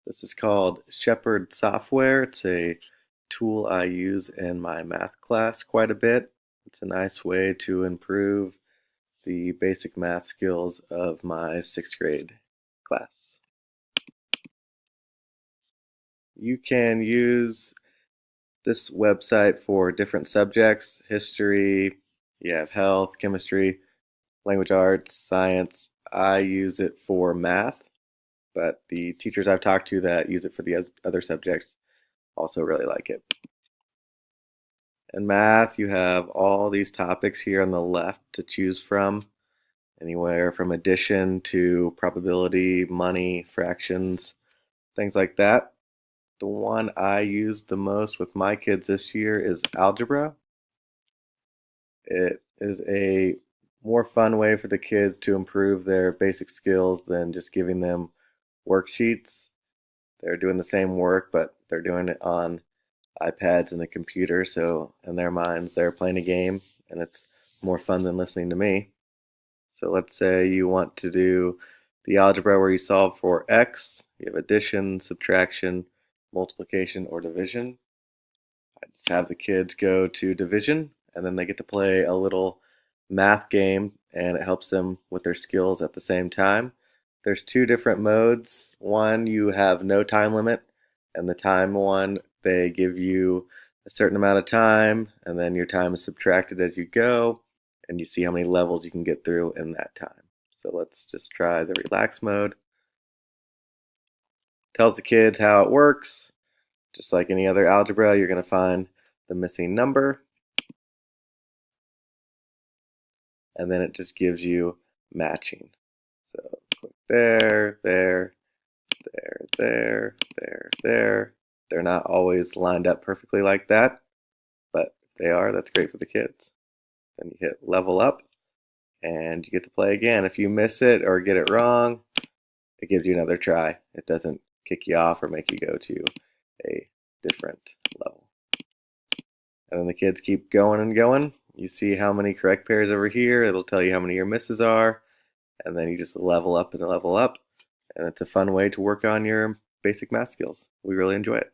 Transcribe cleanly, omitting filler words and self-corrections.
This is called Shepherd Software. It's a tool I use in my math class quite a bit. It's a nice way to improve the basic math skills of my sixth grade class. You can use this website for different subjects: history, you have health, chemistry, language arts, science. I use it for math, but the teachers I've talked to that use it for the other subjects also really like it. In math, you have all these topics here on the left to choose from, anywhere from addition to probability, money, fractions, things like that. The one I use the most with my kids this year is algebra. It is a more fun way for the kids to improve their basic skills than just giving them worksheets. They're doing the same work, but they're doing it on iPads and a computer, so in their minds, they're playing a game, and it's more fun than listening to me. So let's say you want to do the algebra where you solve for x, you have addition, subtraction, multiplication, or division. I just have the kids go to division, and then they get to play a little math game, and it helps them with their skills at the same time. There's two different modes. One, you have no time limit, and the time one, they give you a certain amount of time, and then your time is subtracted as you go, and you see how many levels you can get through in that time. So let's just try the relax mode. Tells the kids how it works. Just like any other algebra, you're going to find the missing number, and then it just gives you matching. So click there, there, there, there. They're not always lined up perfectly like that, but if they are, that's great for the kids. Then you hit level up, and you get to play again. If you miss it or get it wrong, it gives you another try. It doesn't kick you off or make you go to a different level. And then the kids keep going and going. You see how many correct pairs over here. It'll tell you how many your misses are. And then you just level up and level up. And it's a fun way to work on your basic math skills. We really enjoy it.